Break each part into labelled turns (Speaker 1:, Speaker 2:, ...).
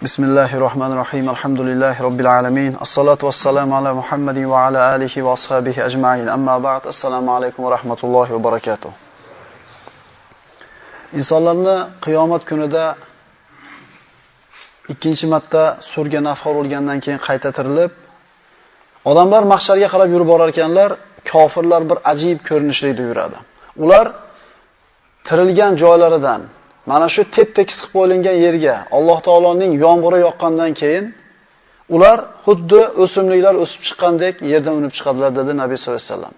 Speaker 1: Bismillahirrahmanirrahim. Alhamdulillahi Rabbil alamin. As-salatu was-salamu ala Muhammadin wa ala alihi wa ashabihi ajma'in. Amma ba'd. Assalomu alaykum va rahmatullohi va barakatuh. Insonlarni qiyomat kunida ikkinchi marta surga nafxor bo'lgandan keyin qayta tirilib, odamlar mahsharga qarab yurib borar ekanlar, kofirlar bir ajib ko'rinishda yuradi. Ular tirilgan joylaridan mana shu tep-tekis qilib qo'yilgan yerga Alloh taoloning yomg'iri yoqqandan keyin ular xuddi o'simliklar o'sib chiqqandek yerdan unib chiqadilar dedi Nabiy sollallohu alayhi vasallam.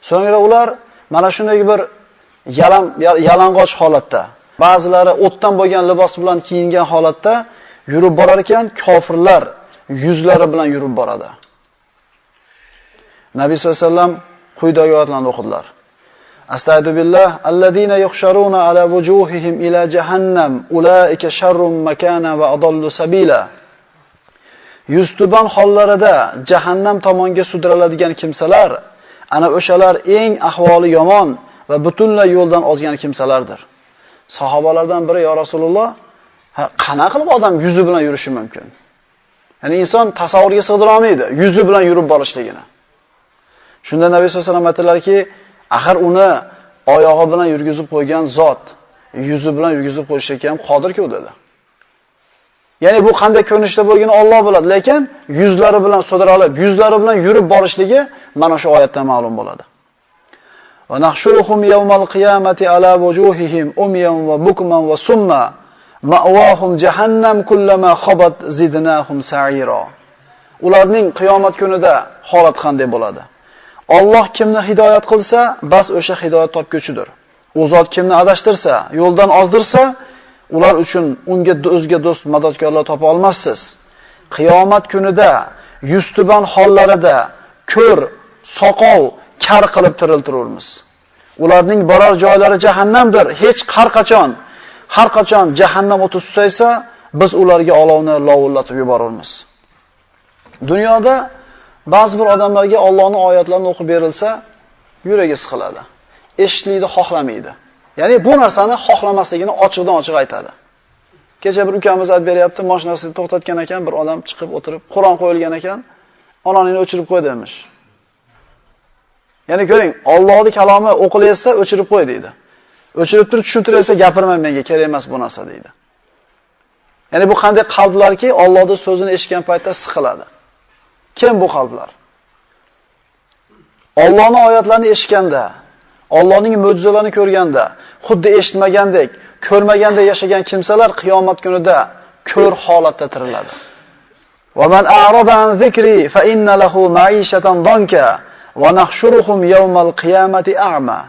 Speaker 1: So'ngra ular mana shunday bir yalang'och holatda, ba'zilari o'tdan bo'lgan libos bilan kiyingan holatda yurib borar ekan, kofirlar yuzlari bilan yurib boradi. Nabiy sollallohu alayhi vasallam quyidagi oyatlarni o'qidilar. Astagfirullah allazina yuhsharuna ala wujuhihim ila jahannam ulaika sharrun makana va adallu sabila. Yuztuban hollarida jahannam tomonga sudraladigan kimsalar ana o'shalar eng ahvoli yomon va butunlay yo'ldan ozgan kimsalardir. Sahobalardan biri ya Rasululloh, qana qilib odam yuzi bilan yurishi mumkin? Ya'ni inson tasavvurga sig'dira olmaydi yuzi bilan yurib borishligini. Shunda Nabiy sollallohu alayhi vasallam aytdilarki, axir uni oyog'i bilan yurgizib qo'ygan zot yuzi bilan yurgizib qo'yishga ham qodir-ku dedi. Ya'ni bu qanday ko'rinishda bo'lganini Alloh biladi, lekin yuzlari bilan sodara olib, yuzlari bilan yurib borishligi mana shu oyatdan ma'lum bo'ladi. Va nahshuruhum yawmal qiyamati ala wujuhihim umyan va bukman va summa ma'wahum jahannam kullama khabat zidnahum sa'ira. Ularning qiyomat kunida holat qanday bo'ladi? Alloh kimni hidoyat qilsa, bas o'sha hidoyat topguchidir. U zot kimni adashtirsa, yo'ldan ozdirsa, ular uchun unga o'zga do'st, madadkorlar topa olmassiz. Qiyomat kunida yuztuban hollarida ko'r, soqov, kar qilib tiriltiramiz. Ularning borar joylari jahannamdir. Hech har qachon jahannam o'ti susaysa, biz ularga olovni lovullatib yuboramiz. Dunyoda ba'zi bir odamlarga Allohning oyatlarini o'qib berilsa, yuragi siqiladi. Eshitlikni xohlamaydi. Ya'ni bu narsani xohlamasligini ochiqdan-ochiq aytadi. Kecha bir ukamiz aytib beryapti, mashinasini to'xtatgan ekan, bir odam chiqib o'tirib, Qur'on qo'yilgan ekan, onaningni o'chirib qo'y demiş. Ya'ni ko'ring, Allohning kalomi o'qilayotsa o'chirib qo'y deydi. O'chirib turib tushuntirsa gapirmang menga, kerak emas bu narsa deydi. Ya'ni bu qanday qalblarki, Allohning so'zini eshitgan paytda siqiladi. Kim bu qalblar? Allohning oyatlarini eshitganda, Allohning mo'jizalarini ko'rganda, xuddi eshitmagandek, ko'rmaganda yashagan kimsalar qiyomat kunida ko'r holatda tiriladi. Va man a'rada an zikri fa inna lahu ma'ishatan danka va nahshuruhum yawmal qiyamati a'ma.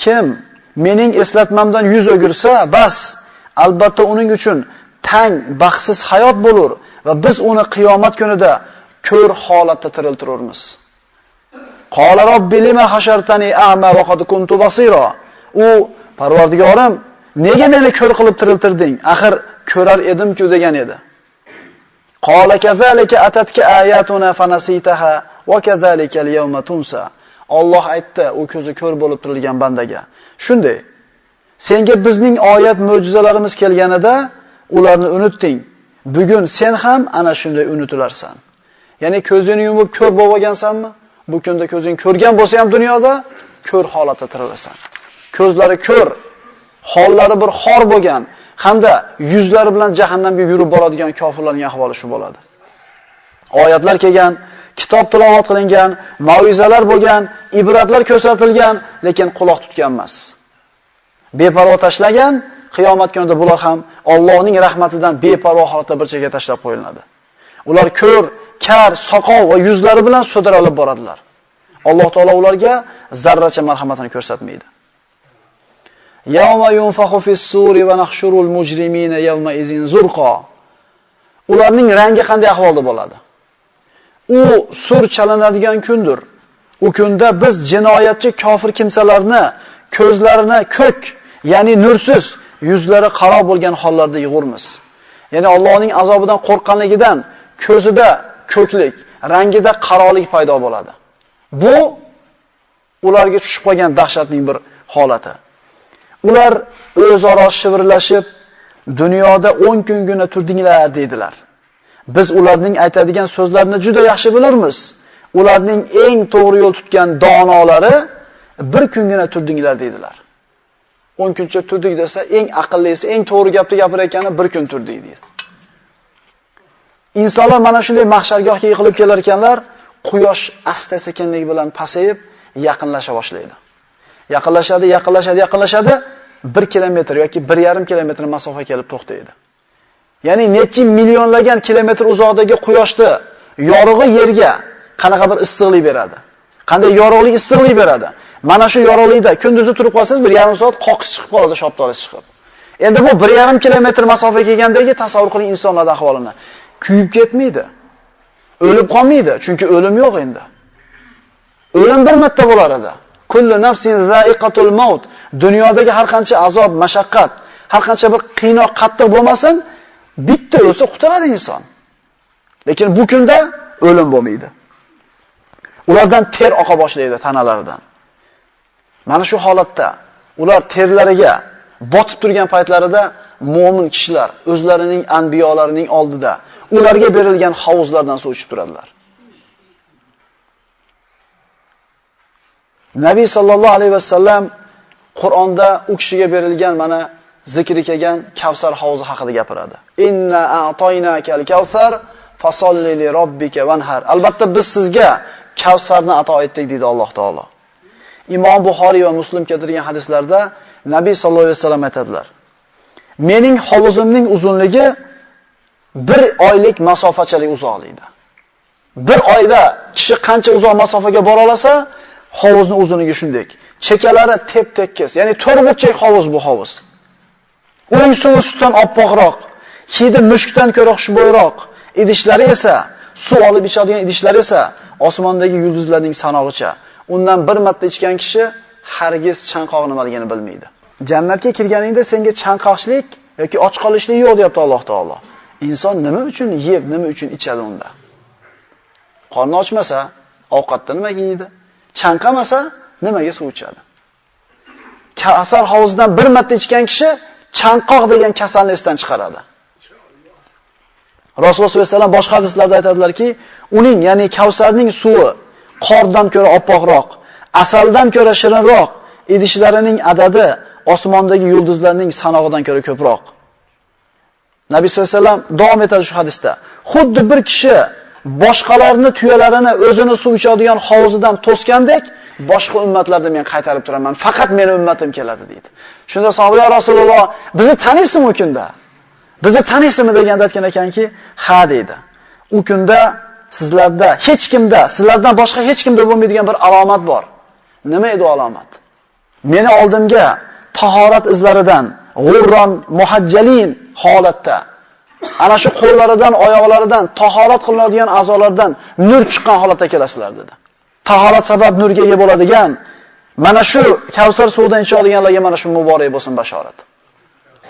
Speaker 1: Kim mening eslatmamdan yuz o'girsa, bas, albatta uning uchun tang, baxtsiz hayot bo'lur va biz uni qiyomat kunida ko'r holatda tiriltiramiz. Qala robbi lima hashartani a'ma va qad kuntu basira. U Parvardigorim, nega meni ko'r qilib tiriltirding? Axir ko'rar edim-ku degan edi. Qala kazalika atatka ayatuna fanasitaha va kazalika al-yawma tunsa. Alloh aytdi, u ko'zi ko'r bo'lib tirilgan bandaga. Shunday, senga bizning oyat mo'jizalarimiz kelganida ularni unutding. Bugun sen ham ana shunday unutilarsan. Ya'ni ko'zini yumib ko'r bo'lib olgansanmi? Bu kunda ko'zing ko'rgan bo'lsa ham dunyoda ko'r holatda tirilasan. Ko'zlari ko'r, hollari bir xor bo'lgan, hamda yuzlari bilan jahannamga yurib boradigan kofirlarning ahvoli shu bo'ladi. Oyatlar kelgan, kitob tilovat qilingan, mauizalar bo'lgan, ibratlar ko'rsatilgan, lekin quloq tutgan emas. Beparvo tashlagan, qiyomat kunida bular ham Allohning rahmatidan beparvo holatda bir chekka tashlab qo'yiladi. Ular ko'r, kar, soqov va yuzlari bilan so'daralib boradilar. Alloh taolo ularga zarracha marhamatini ko'rsatmaydi. Yawma yunfaxu fis-suri va nahshurul mujrimina yawma izin zurqa. Ularning rangi qanday ahvolda bo'ladi? U sur chalinadigan kundir. U kunda biz jinoyatchi kofir kimsalarni ko'zlarini ko'k, ya'ni nursiz, yuzlari qaro bo'lgan hollarda yig'urmiz. Ya'ni Allohning azobidan qo'rqqanligidan ko'zida ko'klik, rangida qarolik paydo bo'ladi. Bu ularga tushib qolgan dahshatning bir holati. Ular o'zaro shivirlashib, dunyoda 10 kungina turdinglar dedilar. Biz ularning aytadigan so'zlarini juda yaxshi bilamiz. Ularning eng to'g'ri yo'l tutgan donolari bir kungina turdinglar dedilar. 10 kuncha turdik desa, eng aqllisi, eng to'g'ri gapni gapirayotgani bir kun turdik deydi. Insonlar mana shunday mahshargohga yiqilib kelar ekanlar, quyosh asta-sekinlik bilan pasayib yaqinlasha boshlaydi. Yaqinlashadi, 1 kilometr yoki 1,5 kilometr masofa kelib to'xtaydi. Ya'ni necha millionlagan kilometr uzoqdagi quyoshni yorug'i yerga qanaqa bir issiqlik beradi. Qanday yorug'lik, issiqlik beradi. Mana shu yorug'likda kunduzi turib qolsangiz 1,5 soat qoqish chiqib qoladi, shoptolish chiqib. Endi bu 1,5 kilometr masofa kelgandagi tasavvur qiling insonlarning ahvolini. Kuyib ketmaydi. O'lib qolmaydi, chunki o'lim yo'q endi. O'lim bir marta bo'lar edi. Kullu nafsin za'iqatul maut. Dunyodagi har qancha azob, mashaqqat, har qancha bir qiynoq, qattiq bo'lmasin, bitta o'lsa qutuladi inson. Lekin bu kunda o'lim bo'lmaydi. Ulardan ter oqa boshlaydi tanalaridan. Mana shu holatda ular terlariga botib turgan paytlarida mu'min kishilar o'zlarining anbiyolarining oldida ularga berilgan havuzlardan suv ichib turadilar. Nabiy sallallohu alayhi vasallam Qur'onda u kishiga berilgan mana zikri kelgan Kavsar havuzi haqida gapiradi. Inna a'toynakal kavsar fasolli li robbika vanhar. Albatta biz sizga Kavsarni ato etdik deydi Alloh taolo. Imom Buxoriy va Muslim keltirgan hadislarda Nabiy sallallohu alayhi vasallam aytadilar. Mening hovuzimning uzunligi 1 oylik masofachalik uzoqlikda. 1 oyda kishi qancha uzoq masofaga bora olsa, hovuzning uzunligi shunday. Chekalari tep-tekis, ya'ni 4 burchak hovuz bu hovuz. Uning suvi sutdan oppoqroq, hidi mushkdan ko'ra xushbo'yroq, idishlari esa, suv olib ichadigan idishlari esa osmondagi yulduzlarning sanog'icha. Undan bir marta ichgan kishi hargiz chanqoq nimaligini bilmaydi. Jannatga kirganingda senga chanqoqchilik yoki och qolishlik yo'q deyapti Alloh taolo. Inson nima uchun yeb, nima uchun ichadi unda? Qorni ochmasa, ovqatda nimaga yeydi? Chanqamasa, nimaga suv ichadi? Kavsar havuzidan bir marta ichgan kishi chanqoq degan kasalni esdan chiqaradi. Rasululloh sollallohu alayhi vasallam boshqa hadislarda aytadilarki, uning, ya'ni Kavsarning suvi qordan ko'ra oppoqroq, asaldan ko'ra shirinroq, idishlarining adadi osmondagi yulduzlarning sanog'idan ko'ra ko'proq. Nabiy sollallohu alayhi vasallam davom etadi shu hadisda. Xuddi bir kishi boshqalarni tuyalarini o'zini suv ichadigan hovuzidan to'sgandek, boshqa ummatlarni men qaytarib turaman. Faqat meni ummatim keladi deydi. Shunda sahobalar Rasululloh bizni taniysizmi u kunda? Bizni taniysizmi deganda aytgan ekanki, ha deydi. U kunda sizlarda hech kimda, sizlardan boshqa hech kimda bo'lmaydigan bir alomat bor. Nima edi alomat? Meni oldimga tahorat izlaridan, g'urron muhajjalin holatda ana shu qo'llaridan, oyoqlaridan, tahorat qilinadigan a'zolardan nur chiqqan holatda kelasizlar dedi. Tahorat sabab nurga ega bo'ladigan mana shu Kavsar suvidan ichadiganlarga mana shu muborak bo'lsin bashorat.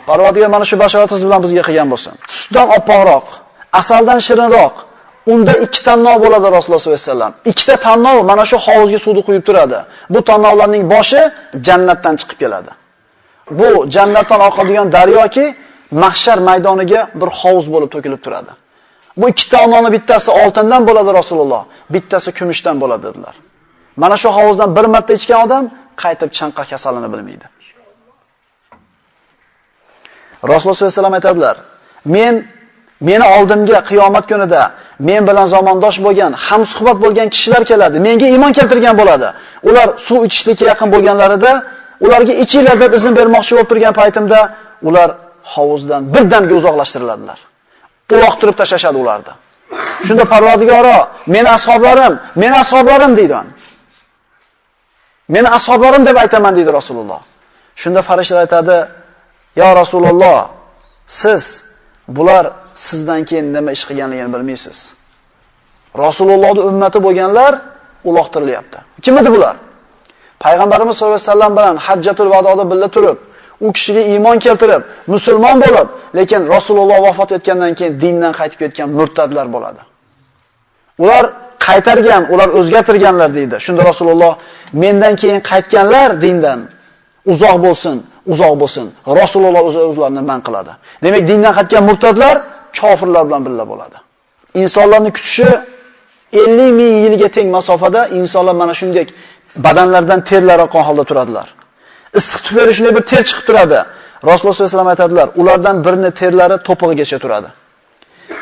Speaker 1: Parvardigor mana shu bashoratingiz bilan bizga qilgan bo'lsin. Sutdan oppoqroq, asaldan shirinroq. Unda 2 tannov bo'ladi Rasululloh sollallohu alayhi vasallam. 2 ta tannov mana shu hovuzga suvni quyib turadi. Bu tannovlarning boshi jannatdan chiqib keladi. Bu jannatdan oqadigan daryoki mahshar maydoniga bir hovuz bo'lib to'kilib turadi. Bu 2 tannovning bittasi oltindan bo'ladi Rasululloh, bittasi kumushdan bo'ladi dedilar. Mana shu hovuzdan bir marta ichgan odam qaytib chanqoq kasalini bilmaydi. Rasululloh sollallohu alayhi vasallam aytadilar: meni oldimga qiyomat kunida men bilan zamondosh bo'lgan, hamsuhbat bo'lgan kishilar keladi. Menga iymon keltirgan bo'ladi. Ular suv ichishlikka yaqin bo'lganlarida, ularga ichinglar deb izn bermoqchi bo'lib turgan paytimda, ular hovuzdan birdaniga uzoqlashtiriladilar. Uloqtirib tashashadi ularni. Shunda Parvardigoro, meni ashoblarim deydi. Meni ashoblarim deb aytaman deydi Rasululloh. Shunda farishtalar aytadi: "Ya Rasululloh, siz bular sizdan keyin nima ish qilganligini bilmaysiz. Rasulullohning ummati bo'lganlar uloqtirilyapti. Kim edi bular? Payg'ambarimiz sollallohu alayhi vasallam bilan Hajjatul Vadoda birga turib, u kishiga iymon keltirib, musulmon bo'lib, lekin Rasululloh vafot etgandan keyin dindan qaytib ketgan murtadlar bo'ladi. Ular qaytargan, ular o'zgartirganlar deydi. Shunda Rasululloh mendan keyin qaytganlar dindan, uzoq bo'lsin, uzoq bo'lsin. Rasululloh o'zlarini man qiladi. Demak, dindan qaytgan murtadlar kofirlar bilan birga bo'ladi. Insonlarning kutishi 50 ming yilga teng masofada insonlar mana shunday badanlardan terlar oqqan holda turadilar. Issiq tufayli shunday bir ter chiqib turadi. Rasululloh sollallohu alayhi vasallam aytadilar, ulardan birini terlari to'pig'igacha turadi.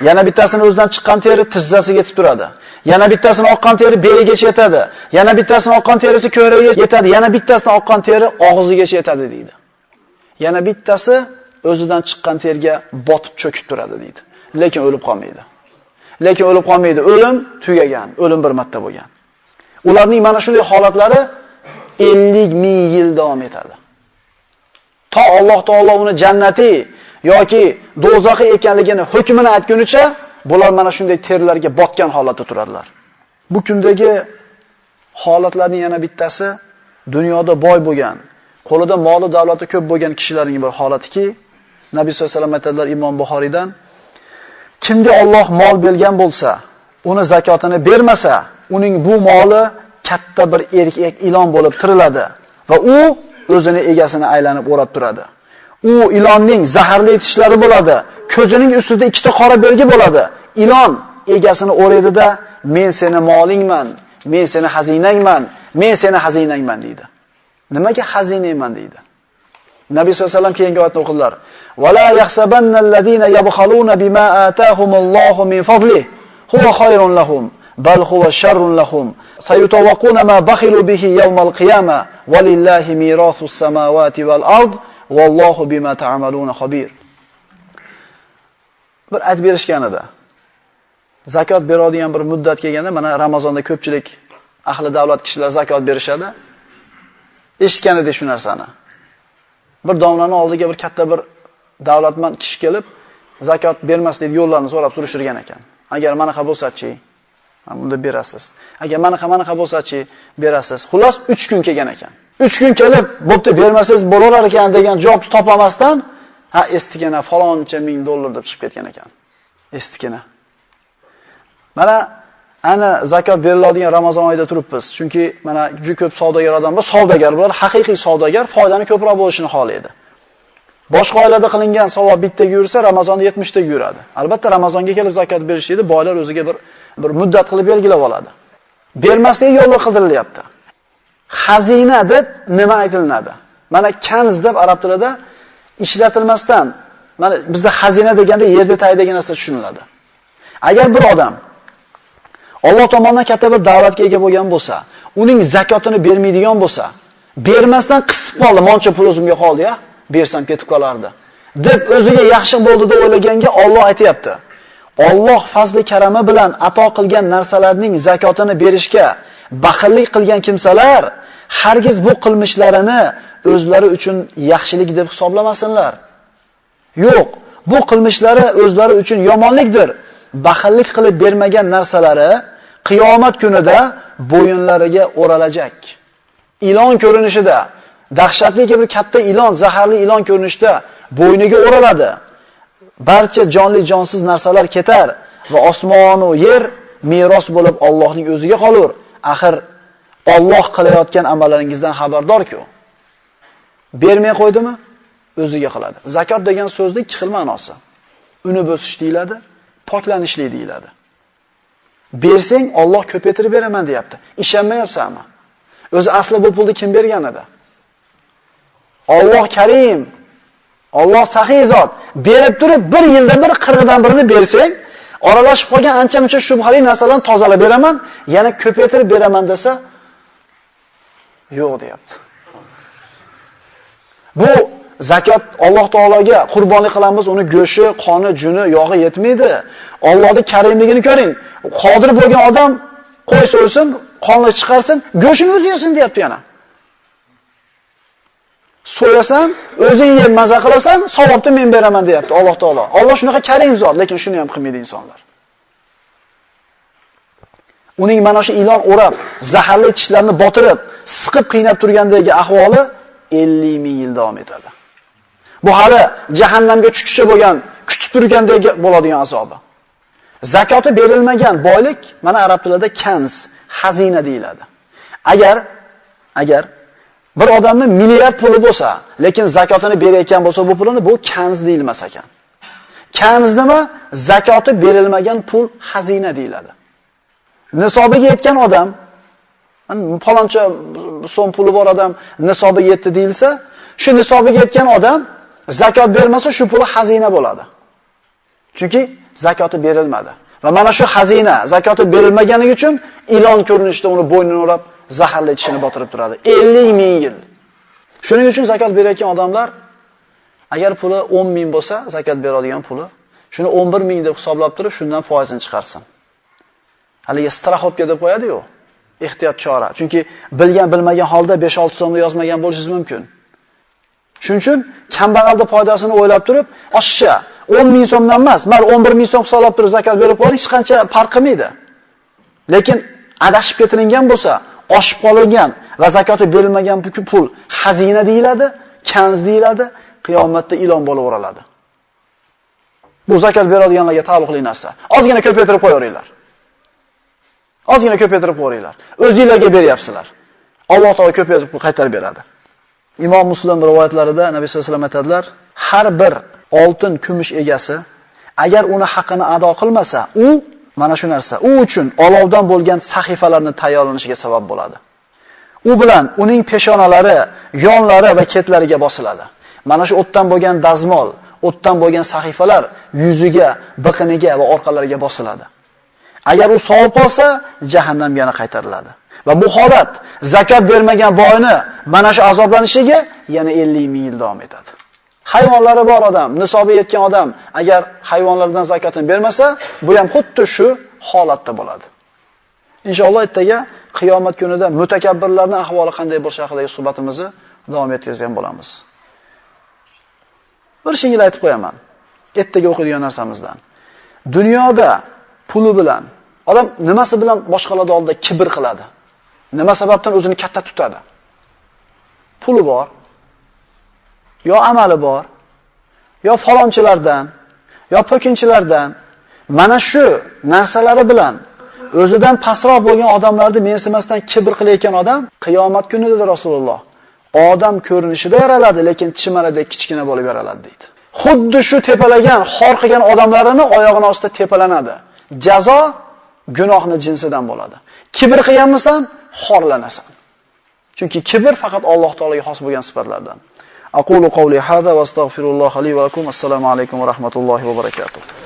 Speaker 1: Yana bittasini o'zidan chiqqan teri tizzasiga yetib turadi. Yana bittasini oqqan teri beligacha yetadi. Yana bittasini oqqan terisi ko'kragiga yetadi. Yana bittasini oqqan teri og'zigacha yetadi deydi. Yana bittasi o'zidan chiqqan terga botib cho'kib turadi deydi. Lekin o'lib qolmaydi. O'lim tugagan, o'lim bir marta bo'lgan. Ularning mana shunday holatlari 50 ming yil davom etadi. To Alloh taolo uni jannati yoki do'zaxi ekanligini hukmini aytgunicha bular mana shunday terlarga botgan holatda turadilar. Bu kundagi holatlarning yana bittasi dunyoda boy bo'lgan, qo'lida moli davlati ko'p bo'lgan kishilarning bir holatiki, Nabiy sollallohu alayhi vasallam aytadilar Imom Buxoriydan, kimga Alloh mol bergan bo'lsa, uni zakotini bermasa, uning bu moli katta bir erkak ilon bo'lib tiriladi va u o'zini egasini aylanib o'rab turadi. U ilonning zaharli tishlari bo'ladi. Ko'zining ustida ikkita qora belgi bo'ladi. Ilon egasini o'raydida, men seni molingman, men seni xazinangman, men seni xazinangman deydi. Nimaga xazinayman deydi? Nabiy sollallohu alayhi vasallam keyingi oyatni o'qidilar. Va la yahsabanna allazina yabkhaluna bima atahumullohu min fadlihi huwa khayrun lahum bal huwa sharrun lahum sayutawaquna ma bakhilu bihi yawmal qiyamah walillahi mirathus samawati wal ard wallohu bima ta'maluna xabir. Bir aytib berishgan edi. Zakot beradigan bir muddat kelganda, mana Ramazonda ko'pchilik ahli davlat kishilar zakot berishadi. Eshitgan edi shu narsani. Bir domlaning oldiga bir katta bir davlatmand kishi kelib, zakot bermaslik yo'llarini so'rab surishtirgan ekan. Agar manaqa bo'lsa-chi, bunda berasiz. Agar manaqa bo'lsa-chi, berasiz. Xullas 3 kun kelgan ekan. 3 kun kelib, bo'pti bermasiz bo'lar ekan degan javobni topamasdan, estigina faloncha ming dollar deb chiqib ketgan ekan. Estigina. Mana ana zakot beriladigan Ramazon oyida turibmiz. Chunki mana juda ko'p savdogar odamlar, savdogar bular haqiqiy savdogar, foydani ko'proq bo'lishini xohlaydi. Boshqa oilada qilingan savob bittaga yursa, Ramazonda 70 taga yuradi. Albatta Ramazonga kelib zakot berishdi, boylar o'ziga bir muddat qilib belgilab oladi. Bermaslik yo'llar qidirilyapti. Xazina deb nima aytilinadi? Mana kanz deb arab tilida ishlatilmasdan, mana bizda xazina deganda yerda taydagan narsa tushuniladi. Agar bir odam Alloh tomonidan katta bir davlatga ega bo'lgan bo'lsa, uning zakotini bermaydigan bo'lsa, bermasdan qisib qoldi, moncha pul o'zimga qoldi-ya, bersam ketib qolardi deb o'ziga yaxshi bo'ldi deb o'ylaganga Alloh aytayapti. Alloh fazli karami bilan ato qilgan narsalarning zakotini berishga baxillik qilgan kimsalar hargiz bu qilmishlarini o'zlari uchun yaxshilik deb hisoblamasinlar. Yo'q, bu qilmishlari o'zlari uchun yomonlikdir. Baxillik qilib bermagan narsalari qiyomat kunida bo'yinlariga o'ralajak. Ilon ko'rinishida, dahshatli bir katta ilon, zaharli ilon ko'rinishida bo'yniga o'raladi. Barcha jonli jonsiz narsalar ketar va osmon va yer meros bo'lib Allohning o'ziga qolur. Axir Alloh qilayotgan amallaringizdan xabardor-ku. Bermay qo'ydimi? O'ziga qiladi. Zakot degan so'zning ikki xil ma'nosi. Uni bo'sish deyiladi, poklanishlik deyiladi. Bersang Alloh ko'paytirib beraman deyapti. Ishonmayapsanmi? O'zi asli bu pulni kim bergan edi? Alloh Karim, Alloh saxiy zot. Berib turib bir yilda bir 40 dan birini bersang, oralashib qolgan ancha-muncha shubhali narsalarni tozalab beraman, yana ko'paytirib beraman desa, yo'q deyapti. Bu zakot Alloh taologa qurbonlik qilamiz, uni go'shi, qoni, juni, yog'i yetmaydi. Allohning karimligini ko'ring. Qodir bo'lgan odam qo'y so'ysin, qonni chiqarsin, go'shini o'zi yesin deyapti yana. So'yasan, o'zing yeb maza qilasan, savobni men beraman deyapti Alloh taolo. Alloh shunaqa karim zot, lekin shuni ham qilmaydi insonlar. Uning mana shu ilon o'rab, zaharli tishlarini botirib, siqib qiynab turgandagi ahvoli 50 ming yil davom etadi. Bu hali jahannamga tushishcha bo'lgan, kutib turgandagi bo'ladigan azobi. Zakoti berilmagan boylik mana arab tilida kanz, xazina deyiladi. Agar Bir odamning milliard puli bo'lsa, lekin zakotini berayotgan bo'lsa, bu pulini bu kanz deyilmas ekan. Kanz nima? Zakoti berilmagan pul xazina deyiladi. Nisobiga yetgan odam, faloncha so'm puli bor odam nisobiga yetdi deyilsa, shu nisobiga yetgan odam zakot bermasa, shu puli xazina bo'ladi. Chunki zakoti berilmadi. Va mana shu xazina zakoti berilmaganligi uchun ilon ko'rinishida uni bo'ynini o'rab zaharli tishini botirib turadi 50 ming yil. Shuning uchun zakot berayotgan odamlar agar puli 10 ming bo'lsa, zakot beradigan puli, shuni 11 ming deb hisoblab turib, shundan foizini chiqarsin. Haligi strahobga deb qo'yadi-yu, ehtiyot chora. Chunki bilgan-bilmagan holda 5-6 so'mni yozmagan bo'lishingiz mumkin. Shuning uchun kambag'alning foydasini o'ylab turib, oshiqcha 10 ming so'mdan emas, mal 11 ming so'm hisoblab turib zakot berib qo'ying, hech qancha farq qilmaydi. Lekin adashib ketilingan bo'lsa, oshib qolgan va zakoti berilmagan pul xazina deyiladi, kanz deyiladi, qiyomatda ilon bo'lib o'raladi. Bu zakot beradiganlarga taalluqli narsa. Ozgina ko'paytirib qo'yaveringlar. Ozgina ko'paytirib qo'yinglar. O'zingizlarga beryapsizlar. Alloh taolo ko'paytirib qaytarib beradi. Imom Muslim rivoyatlarida Nabiy sollallohu alayhi vasallam aytadilar, har bir oltin, kumush egasi agar uni haqqini ado qilmasa, u mana shu narsa u uchun olovdan bo'lgan sahifalarni tayyorlanishiga sabab bo'ladi. U bilan uning peshonalari, yonlari va ketlariga bosiladi. Mana shu o'tdan bo'lgan dazmol, o'tdan bo'lgan sahifalar yuziga, biqiniga va orqalariga bosiladi. Agar u sovib qolsa, jahannamga yana qaytariladi. Va bu holat zakot bermagan boyni mana shu azoblanishiga yana 50 ming yil davom etadi. Hayvonlari bor odam, nisobi yetgan odam agar hayvonlardan zakotini bermasa, bu ham xuddi shu holatda bo'ladi. Inshaalloh ertaga qiyomat kunida mutakabbirlarning ahvoli qanday bo'lishi haqidagi suhbatimizni davom etkazgan bo'lamiz. Bir shingil aytib qo'yaman. Ertaga o'qiydigan narsamizdan. Dunyoda puli bilan odam nimasi bilan boshqalarning oldida kibr qiladi? Nima sababdan o'zini katta tutadi? Puli bor, yo amali bor, yo falonchilardan, yo pokinchilardan mana shu narsalari bilan o'zidan pastroq bo'lgan odamlarni mensimasdan kibr qilayotgan odam qiyomat kunida Rasululloh odam ko'rinishida yaraladi, lekin chimaradek kichkina bo'lib yaraladi deydi. Xuddi shu tepalagan, xor qilgan odamlarini oyog'ini ostida tepalanadi. Jazo gunohning jinsidan bo'ladi. Kibr qilganmisan, xorlanasan. Chunki kibr faqat Alloh taolaga xos bo'lgan sifatlardan. Aqulu qawli hada va astagfirulloh li va lakum. Assalomu alaykum va rahmatullohi va barakatuh.